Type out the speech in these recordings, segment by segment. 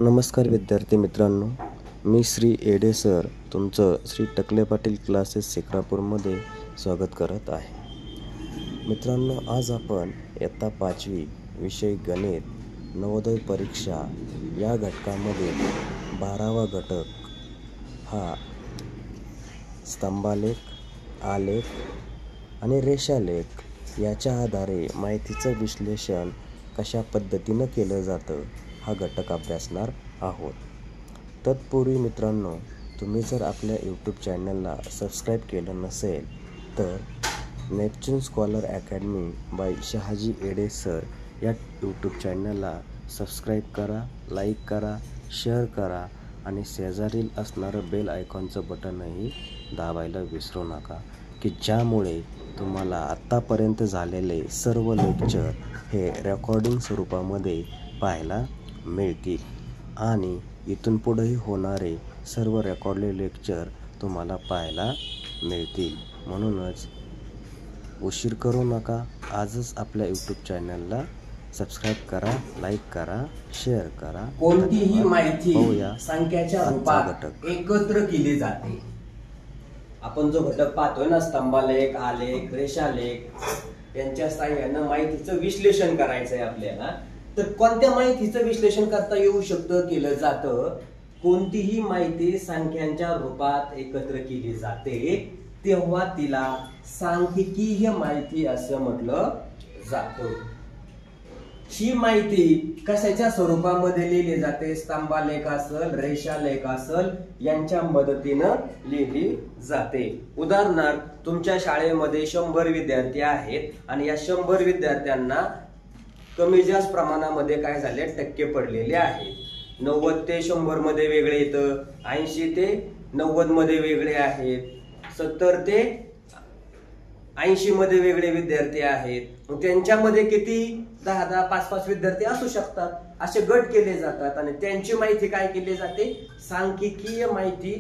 नमस्कार विद्यार्थी मित्रांनो, मी श्री एडे सर तुमचं श्री टकले पाटील क्लासेस शिक्रापूरमध्ये स्वागत करत आहे। मित्रांनो, आज आपण इयत्ता 5वी विषय गणित नवोदय परीक्षा या घटकामध्ये 12वा घटक हा स्तंभालेख, आलेख आणि रेषालेख याच्या आधारे माहितीचं विश्लेषण कशा पद्धतीनं केलं जातं हा घटक अभ्यासणार आहोत। तत्पूर्वी मित्रांनो, तुम्ही जर आपल्या यूट्यूब चॅनलला सबस्क्राईब केलं नसेल तर Neptune scholar academy by Shahaji Ede sir या यूट्यूब चॅनलला सबस्क्राईब करा, लाईक करा, शेअर करा आणि शेजारील असणारं बेल आयकॉनचं बटनही दाबायला विसरू नका, की ज्यामुळे तुम्हाला आत्तापर्यंत झालेले सर्व लेक्चर हे रेकॉर्डिंग स्वरूपामध्ये पाहायला मिळतील आणि इथून पुढेही होणारे सर्व रेकॉर्डेड लेक्चर तुम्हाला पाहायला मिळतील। म्हणूनच उशीर करू नका, आजच आपल्या यूट्यूब चॅनलला सबस्क्राईब करा, लाईक करा, शेअर करा। कोणतीही माहिती संख्याच्या रूपात एकत्र केली जाते। आपण जो घटक पाहतोय ना, स्तंभालेख, आलेख, रेषालेख यांच्या साहाय्याने माहितीचं विश्लेषण करायचंय आपल्याला। तर कोणत्या माहितीचं विश्लेषण करता येऊ शकतं, केलं जातं? कोणतीही माहिती संख्यांच्या रूपात एकत्र केली जाते तेव्हा तिला सांख्यिकीय माहिती असं म्हटलं जातं। ही माहिती कशाच्या स्वरूपामध्ये लिहिली जाते? स्तंभालेख असेल, रेषालेख असेल यांच्या मदतीनं लिहिली जाते। उदाहरणार्थ, तुमच्या शाळेमध्ये 100 विद्यार्थी आहेत आणि या 100 विद्यार्थ्यांना कमी जास्त प्रमाणामध्ये काय झाले, टक्के पडलेले आहेत। 90 ते 100 मध्ये वेगळे येतं, 80 ते 90 मध्ये वेगळे आहेत, 70 ते 80 मध्ये वेगळे विद्यार्थी आहेत। मग त्यांच्यामध्ये किती 10-10, 5-5 विद्यार्थी असू शकतात। असे गट केले जातात आणि त्यांची माहिती काय केली जाते? सांख्यिकीय माहिती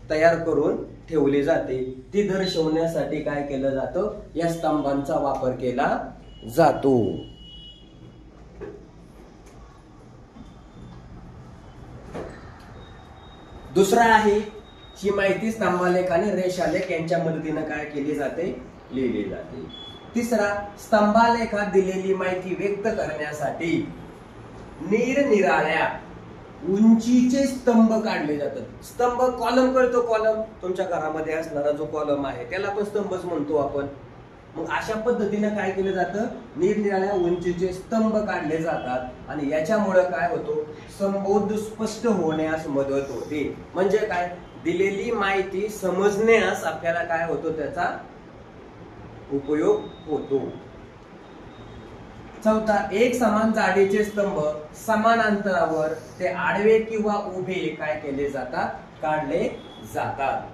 तयार करून ठेवली जाते। ती दर्शवण्यासाठी काय केलं जातं? या स्तंभांचा वापर केला जातो। दुसरा आहे, ही माहिती स्तंभालेख आणि रेषालेख यांच्या मदतीने काय केली जाते? लिहिली जाते। तिसरा, स्तंभालेखात दिलेली माहिती व्यक्त करण्यासाठी निरनिराळ्या उंचीचे स्तंभ काढले जातात। स्तंभ, कॉलम कळतो, कॉलम तुमच्या घरामध्ये असणारा जो कॉलम आहे त्याला आपण स्तंभच म्हणतो आपण। मग अशा पद्धतीने काय केलं जातं? निरनिराळ्या उंचीचे स्तंभ काढले जातात आणि याच्यामुळे काय होतो? संबोध स्पष्ट होण्यास मदत होते। म्हणजे काय? दिलेली माहिती समजण्यास आपल्याला काय होतो? त्याचा उपयोग होतो। चौथा, एक समान जाडीचे स्तंभ समान अंतरावर ते आडवे किंवा उभे काय केले जातात? काढले जातात।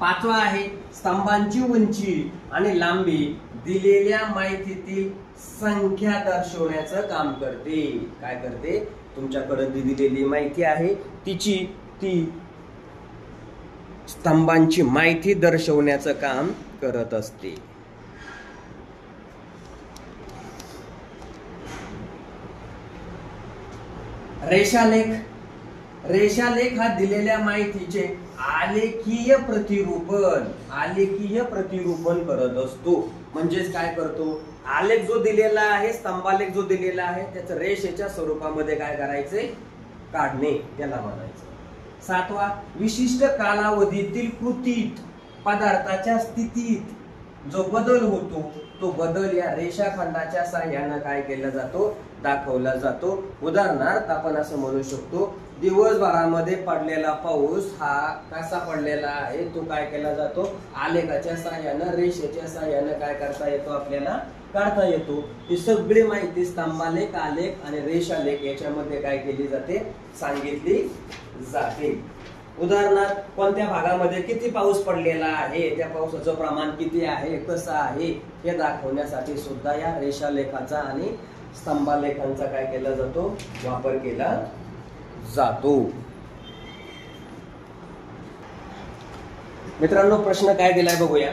पाचवा आहे, स्तंभांची उंची आणि लांबी दिलेल्या माहितीतील संख्या दर्शवण्याचं काम करते। काय करते? तुमच्याकडे दिलेली माहिती आहे ती स्तंभांची माहिती दर्शवण्याचं काम करत असते। रेषालेख हा दिलेल्या माहितीचे आलेखीय प्रतिरूपण करत असतो। म्हणजेच काय करतो? आलेख जो दिलेला आहे, स्तंभालेख जो दिलेला आहे त्याचं रेषेच्या स्वरूपामध्ये काय करायचंय? काढणे, त्याला म्हणायचं। सातवा, विशिष्ट कालावधीतील कृतीत पदार्थाच्या स्थितीत जो बदल होतो तो बदल या रेषाखंडाच्या साहाय्याने काय केला जातो? दाखवला जातो। उदाहरणार्थ, आपण असं म्हणू शकतो, दिवसभरामध्ये पडलेला पाऊस हा कसा पडलेला आहे तो काय केला जातो? आलेखाच्या साहाय्याने, रेषेच्या साहाय्याने काय करता येतो? आपल्याला काढता येतो। ही सगळी माहिती स्तंभालेख, आलेख आणि रेषालेख याच्यामध्ये काय केली जाते? सांगितली जाते। उदाहरणार्थ, कोणत्या भागामध्ये किती पाऊस पडलेला आहे, त्या पावसाचं प्रमाण किती आहे, कसं आहे हे दाखवण्यासाठी सुद्धा या रेषालेखाचा आणि स्तंभालेखांचा काय केला जातो? वापर केला जातो। मित्रांनो, प्रश्न काय दिलाय बघूया।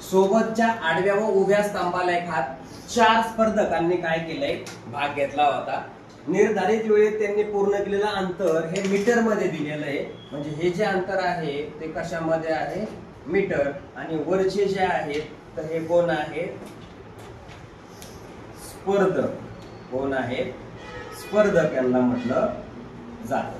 सोबतच्या आडव्या व उभ्या स्तंभालेखात 4 स्पर्धकांनी काय केलंय? भाग घेतला होता। निर्धारित वेळेत त्यांनी पूर्ण केलेलं अंतर हे मीटर मध्ये दिलेलं आहे. म्हणजे हे जे अंतर आहे ते कशामध्ये आहे, मीटर. आणि वरचे जे आहेत तर हे कोण आहेत, स्पर्धक. कोण आहेत, स्पर्धक यांना म्हटलं जातं.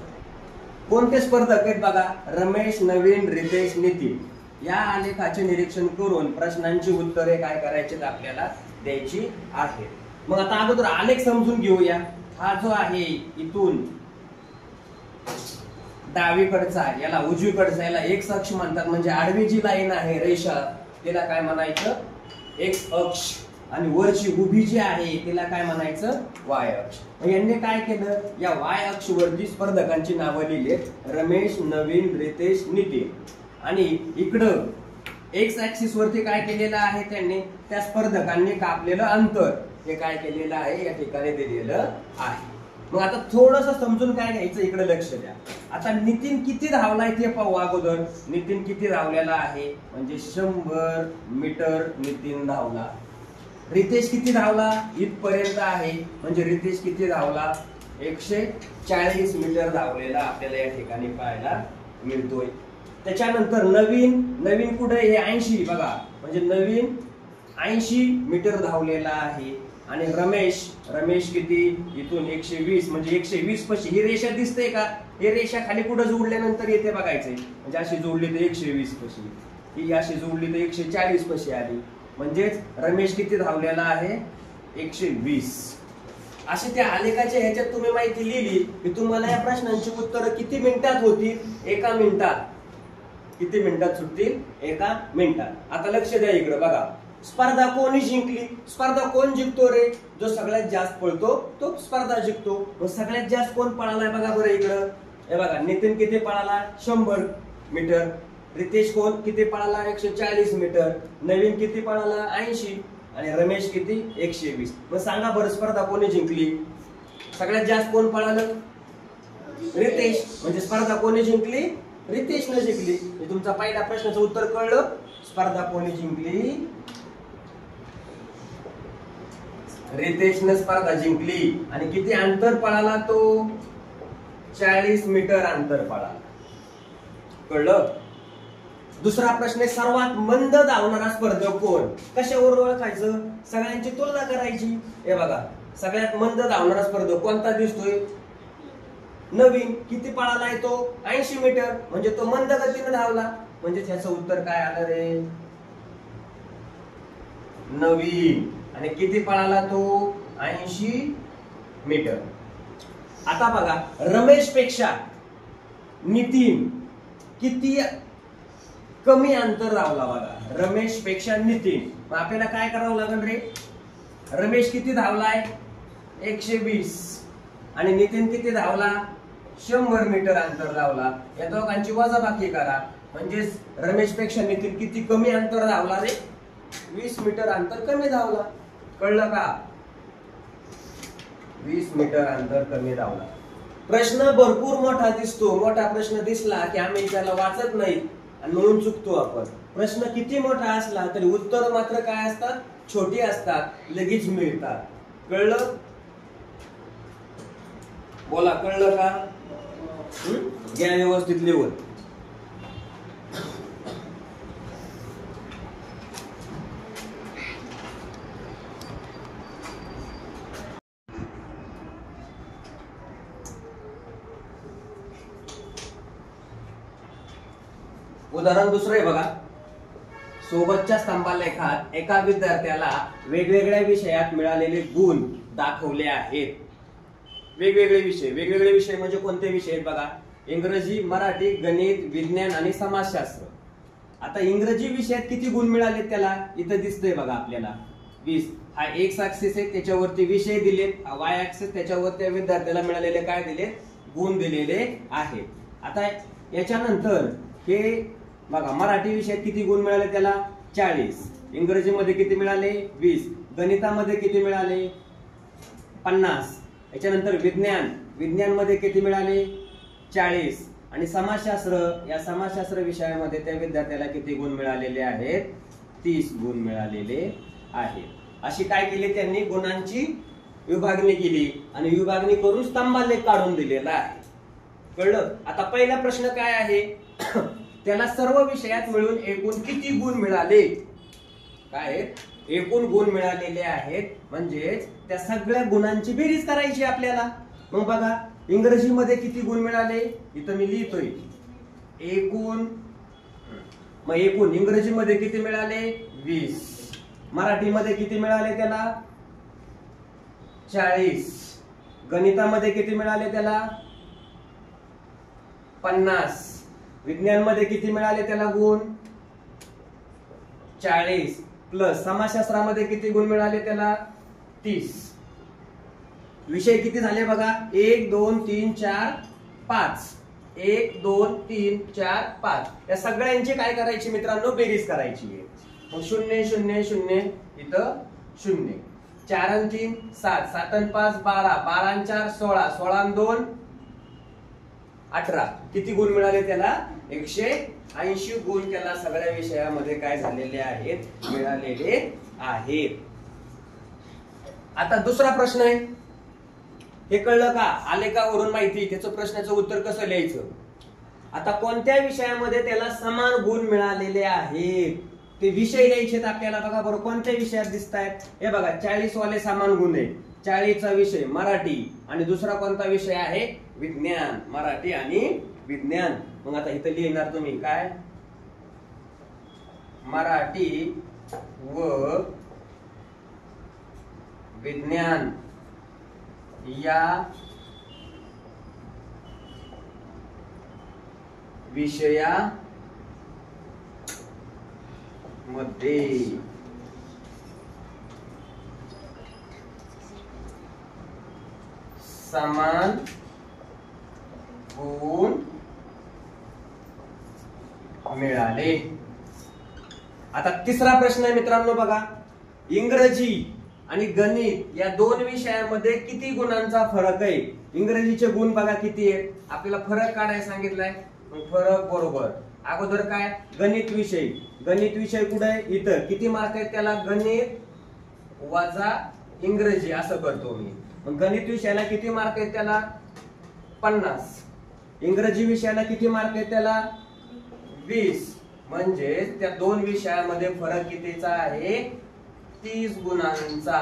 कोणते स्पर्धक आहेत बघा, रमेश, नवीन, रितेश, नितीन. या आलेखाचे निरीक्षण करून प्रश्नांची उत्तरे काय करायची आपल्याला द्यायची आहेत. मग आता अगोदर आलेख समजून घेऊया. हा जो आहे इथून डावीकडचा, याला उजवीकडचा, याला एक्स अक्ष म्हणतात. म्हणजे आडवी जी लाईन आहे, रेषा, तिला काय म्हणायचं, एक्स अक्ष. आणि वरची उभी जी आहे तिला काय म्हणायचं, वाय अक्ष. यांनी काय केलं, या वाय अक्ष वरती स्पर्धकांची नावं लिहिली, रमेश, नवीन, रितेश, नितीन. आणि इकडं एक्स ऍक्सिस वरती काय केलेलं आहे त्यांनी, त्या स्पर्धकांनी कापलेलं अंतर हे काय केलेलं आहे, या ठिकाणी दिलेलं आहे. मग आता थोडस समजून काय घ्यायचं, इकडे लक्ष द्या. आता नितीन किती धावलाय ते पाहू अगोदर. नितीन किती धावलेला आहे, म्हणजे 100 मीटर नितीन धावला. रितेश किती धावला, इथपर्यंत आहे, म्हणजे रितेश किती धावला, 140 मीटर धावलेला आपल्याला या ठिकाणी पाहायला मिळतोय. त्याच्यानंतर नवीन, नवीन कुठे, हे 80 बघा, म्हणजे नवीन 80 मीटर धावलेला आहे. आणि रमेश, रमेश किती, इथून 120, म्हणजे 120 पशी. ही रेषा दिसते का, ही रेषा खाली कुठे जोडल्यानंतर येते बघायचंय. म्हणजे अशी जोडली तर 120 पशी, ही अशी जोडली तर 140 पशी आली. म्हणजेच रमेश किती धावलेला आहे, 120. अशी त्या आलेखाच्या ह्याच्यात तुम्ही माहिती लिहिली की तुम्हाला या प्रश्नांची उत्तरं किती मिनिटात होतील, 1 मिनिटात. किती मिनिटात सुटतील, 1 मिनिटात. आता लक्ष द्या इकडे बघा, स्पर्धा कोणी जिंकली, स्पर्धा कोण जिंकतो रे, जो सगळ्यात जास्त पळतो तो स्पर्धा जिंकतो. मग सगळ्यात जास्त कोण पळालाय बघा बरं इकडं, हे बघा, नितीन किती पळाला, 100 मीटर. रितेश कोण किती पळाला, 140 मीटर. नवीन किती पळाला, 80. आणि रमेश किती, 120. मग सांगा बरं स्पर्धा कोणी जिंकली, सगळ्यात जास्त कोण पळालं, रितेश. म्हणजे स्पर्धा कोणी जिंकली, रितेशने जिंकली. तुमचा पहिल्या प्रश्नाचं उत्तर कळलं, स्पर्धा कोणी जिंकली, रितेशने स्पर्धा जिंकली. आणि किती अंतर पळाला तो, 40 मीटर अंतर पळाला. कळलं. दुसरा प्रश्न आहे, सर्वात मंद धावणारा स्पर्धक कोण. कशावर ओळखायचं, सगळ्यांची तुलना करायची. हे बघा, सगळ्यात मंद धावणारा स्पर्धक कोणता दिसतोय, नवीन. किती पळालाय तो, 80 मीटर. म्हणजे तो मंद गतीने धावला. म्हणजे त्याचं उत्तर काय आलं रे, नवीन. आणि किती पळाला तो, 80 मीटर. आता बघा, रमेश पेक्षा नितीन किती कमी अंतर धावला बघा, रमेश पेक्षा नितीन. मग आपल्याला काय करावं लागेल रे, रमेश किती धावलाय, 120. आणि नितीन किती धावला, 100 मीटर अंतर धावला. या दोघांची वजाबाकी करा. म्हणजेच रमेश पेक्षा नितीन किती कमी अंतर धावला रे, 20 मीटर अंतर कमी धावला. कळलं का, 20 मीटर अंतर कमी धावला. प्रश्न भरपूर मोठा दिसतो, मोठा प्रश्न दिसला की आम्ही त्याला वाचत नाही आणि म्हणून चुकतो आपण. प्रश्न किती मोठा असला तरी उत्तर मात्र काय असतात, छोटी असतात, लगेच मिळतात. कळलं, बोला कळलं का, घ्या व्यवस्थित लिहून. उदाहरण दुसरं आहे बघा, सोबतच्या स्तंभालेखात एका विद्यार्थ्याला वेगवेगळ्या विषयात मिळालेले गुण दाखवले आहेत. वेगवेगळे विषय म्हणजे कोणते विषय आहेत बघा, इंग्रजी, मराठी, गणित, विज्ञान आणि समाजशास्त्र. आता इंग्रजी विषयात किती गुण मिळाले त्याला, इथं दिसतंय बघा आपल्याला 20. हा एक्स ऍक्सिस आहे, त्याच्यावरती विषय दिलेत. वाय ऍक्सिस, त्याच्यावर त्या विद्यार्थ्याला मिळालेले काय दिलेत, गुण दिलेले आहेत. आता याच्यानंतर हे बघा, मराठी विषयात किती गुण मिळाले त्याला, 40. इंग्रजीमध्ये किती मिळाले, 20. गणितामध्ये किती मिळाले, 50. याच्यानंतर विज्ञान मध्ये किती मिळाले, 40. आणि समाजशास्त्र, या समाजशास्त्र विषयामध्ये त्या विद्यार्थ्याला किती गुण मिळालेले आहेत, 30 गुण मिळालेले आहेत. अशी काय केली त्यांनी, गुणांची विभागणी केली आणि विभागणी करून स्तंभालेख काढून दिलेला आहे. कळलं? आता पहिला प्रश्न काय आहे? त्याला सर्व विषयात मिळून एकूण किती गुण मिळाले? काय? एकूण गुण मिळालेले आहेत, म्हणजेच त्या सगळ्या गुणांची बेरीज करायची आपल्याला. मग बघा, इंग्रजीमध्ये किती गुण मिळाले? इथं मी लिहितोय एकूण. मग एकूण इंग्रजीमध्ये किती मिळाले? 20. मराठीमध्ये किती मिळाले त्याला? 40. गणितामध्ये किती मिळाले त्याला? 50. विज्ञानमध्ये किती मिळाले त्याला गुण? 40. प्लस समाजशास्त्रामध्ये किती गुण मिळाले त्याला? 30. विषय किती झाले बघा? 1 2 3 4 5. 1 2 3 4 5. या सगळ्यांची काय करायची मित्रांनो? बेरीज करायची आहे. मग 0 0 0 इथं 0. 4 आणि 3 7. 7 आणि 5 12. 12 आणि 4 16. 16 आणि 2 18. किती गुण मिळाले त्याला? 180 गुण त्याला सगळ्या विषयामध्ये काय झालेले आहेत? मिळालेले आहेत. आता दुसरा प्रश्न आहे, हे कळलं का? आलेखावरून माहिती, त्याचं प्रश्नाचं उत्तर कसं लिहायचं? आता कोणत्या विषयामध्ये त्याला समान गुण मिळालेले आहेत ते विषय लिहायचे आपल्याला. बघा बरं, कोणत्या विषयात दिसत आहेत? हे बघा, 40 वाले समान गुण आहे. 40 चा विषय मराठी आणि दुसरा कोणता विषय आहे? विज्ञान. मराठी आणि विज्ञान. मग आता इथं लिहिणार तुम्ही काय? मराठी व विज्ञान या विषयामध्ये समान गुण मिळाले. आता तिसरा प्रश्न आहे मित्रांनो बघा, इंग्रजी आणि गणित या दोन विषयामध्ये किती गुणांचा फरक आहे? इंग्रजीचे गुण बघा किती आहेत, आपल्याला फरक काढायला सांगितलाय. फरक बरोबर. अगोदर काय? गणित विषय. गणित विषय कुठे आहे? इथं. किती मार्क आहेत त्याला? गणित वजा इंग्रजी असं करतो मी. मग गणित विषयाला किती मार्क आहेत त्याला? 50. इंग्रजी विषयाला किती मार्क आहेत त्याला? 20. म्हणजे त्या दोन विषयामध्ये फरक कितीचा आहे? 30 गुणांचा.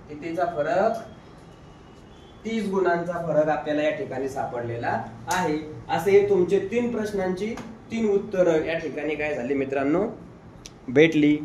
कितीचा फरक? 30 गुणांचा फरक आपल्याला या ठिकाणी सापडलेला आहे. असे तुमचे 3 प्रश्नांची 3 उत्तरं या ठिकाणी काय झाली मित्रांनो? भेटली.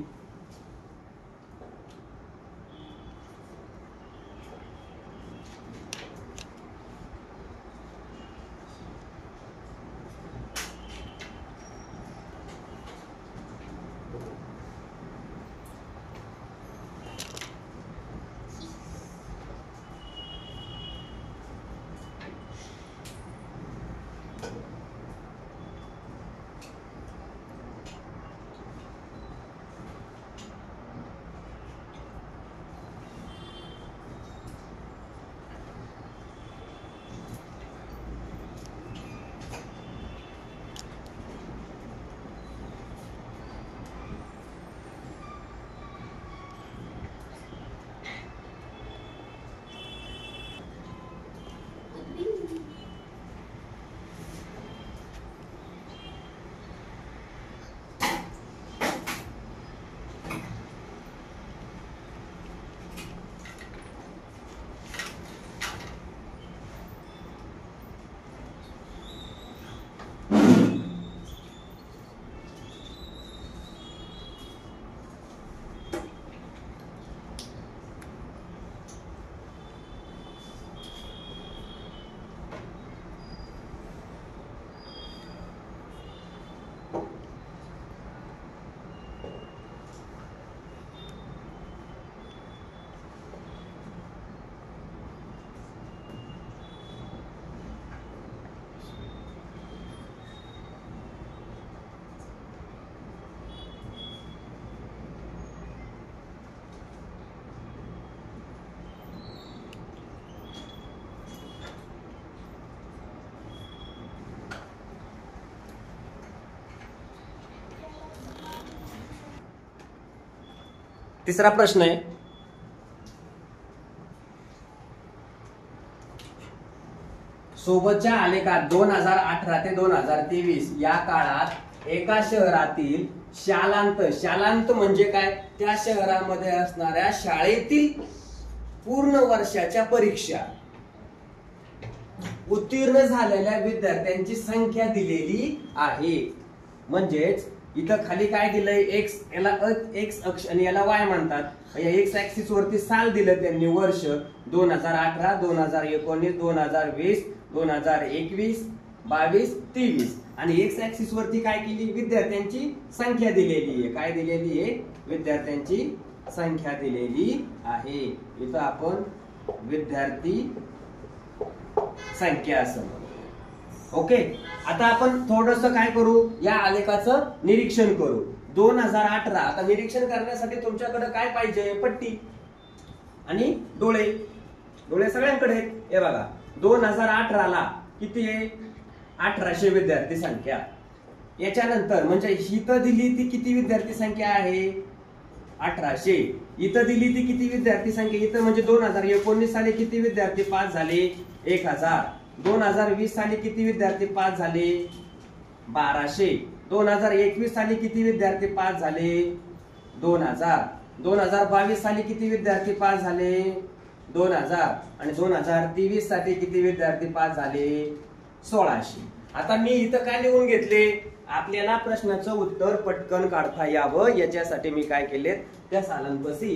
तिसरा प्रश्न आहे, सोबतच्या आलेखात 2018 ते 2023 या काळात एका शहरातील शालांत म्हणजे काय, त्या शहरामध्ये असणाऱ्या शाळेतील पूर्ण वर्षाच्या परीक्षा उत्तीर्ण झालेल्या विद्यार्थ्यांची संख्या दिलेली आहे. म्हणजेच इथं खाली काय दिलंय, एक्स, याला एक्स अक्ष आणि याला वाय म्हणतात. या एक्स ऍक्सिस वरती साल दिलं त्यांनी, वर्ष 2018, 2019, 2020, 2021, 22, 23 आणि एक्स ऍक्सिस वरती काय केली, विद्यार्थ्यांची संख्या दिलेली आहे. काय दिलेली आहे, विद्यार्थ्यांची संख्या दिलेली आहे. इथं आपण विद्यार्थी संख्या असं म्हणू. ओके, आता आपण थोडस काय करू, या आलेखाचं निरीक्षण करू. 2018, आता निरीक्षण करण्यासाठी तुमच्याकडे काय पाहिजे, पट्टी आणि डोळे. डोळे सगळ्यांकडे आहेत. हे बघा, 2018 ला किती आहे, 1800 विद्यार्थी संख्या. याच्यानंतर म्हणजे इथं दिली ती किती विद्यार्थी संख्या आहे, 1800. इथं दिली ती किती विद्यार्थी संख्या, इथं म्हणजे 2019 साली किती विद्यार्थी पास झाले, 1000. 2020 साली किती विद्यार्थी पास झाले, 1200. 2021 साली किती विद्यार्थी पास झाले, 2000. 2022 साली किती विद्यार्थी पास झाले, 2000. आणि 2023 साठी किती विद्यार्थी पास झाले, 1600. आता मी इथं काय लिहून घेतले, आपल्याला प्रश्नाचं उत्तर पटकन काढता यावं याच्यासाठी मी काय केले, त्या सालांपाशी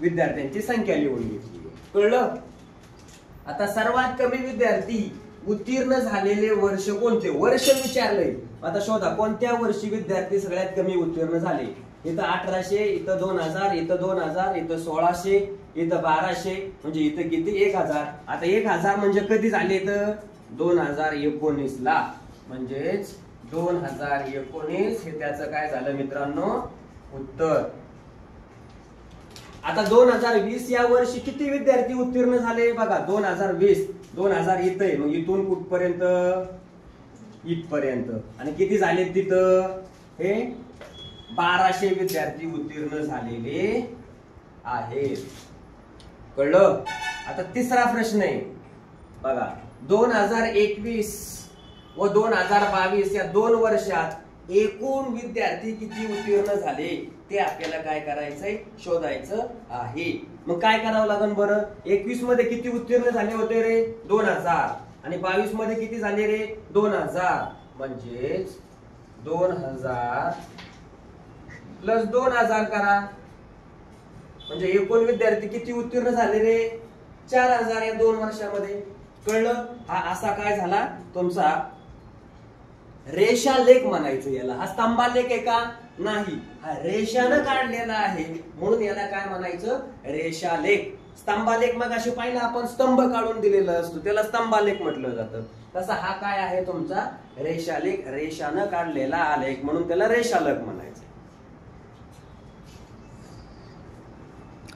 विद्यार्थ्यांची संख्या लिहून घेतली. कळलं. आता सर्वात कमी विद्यार्थी उत्तीर्ण झालेले वर्ष कोणते, वर्ष विचारलंय. आता शोधा कोणत्या वर्षी विद्यार्थी सगळ्यात कमी उत्तीर्ण झाले. इथं 1800, इथं 2000, इथं 2000, इथं 1600, इथं 1200, म्हणजे इथं किती, 1000. आता 1000 म्हणजे कधी झाले, तर 2019 ला. म्हणजेच 2019 हे त्याचं काय झालं मित्रांनो, उत्तर. आता 2020 या वर्षी किती विद्यार्थी उत्तीर्ण झाले, बघा 2020, 2000 इथं आहे, मग इथून कुठपर्यंत, इथपर्यंत. आणि किती झाले तिथं, हे 1200 विद्यार्थी उत्तीर्ण झालेले आहेत. कळलं. आता तिसरा प्रश्न आहे बघा, 2021 व 2022 या 2 वर्षात एकूण विद्यार्थी किती उत्तीर्ण झाले ते आपल्याला काय करायचंय, शोधायचं आहे. मग काय करावं लागेल बरं, 21 मध्ये किती उत्तीर्ण झाले होते रे, 2000. आणि 22 मध्ये किती झाले रे, 2000. म्हणजेच 2000 प्लस 2000 करा, म्हणजे एकूण विद्यार्थी किती उत्तीर्ण झाले रे, 4000 या 2 वर्षामध्ये. कळलं. हा असा काय झाला तुमचा रेषालेख म्हणायचं याला. हा स्तंभालेख आहे का, नाही, हा रेषानं काढलेला आहे म्हणून याला काय म्हणायचं, रेषालेख. स्तंभालेख मग अशी पाहिलं आपण, स्तंभ काढून दिलेला असतो त्याला स्तंभालेख म्हटलं जातं. तसा हा काय आहे तुमचा रेषालेख, रेषानं काढलेला आलेख म्हणून त्याला रेषालेख म्हणायचं.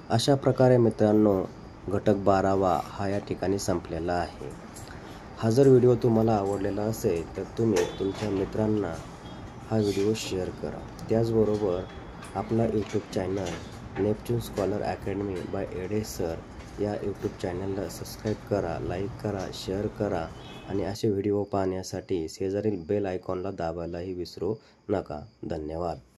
अशा प्रकारे मित्रांनो घटक 12वा हा या ठिकाणी संपलेला आहे. हा जर व्हिडिओ तुम्हाला आवडलेला असेल तर तुम्ही तुमच्या मित्रांना हा व्हिडिओ शेअर करा. त्याचबरोबर आपला YouTube channel Neptune scholar academy by Ede sir या यूट्यूब चॅनलला सबस्क्राईब करा, लाईक करा, शेअर करा आणि असे व्हिडिओ पाहण्यासाठी शेजारील बेल आयकॉनला दाबायलाही विसरू नका. धन्यवाद.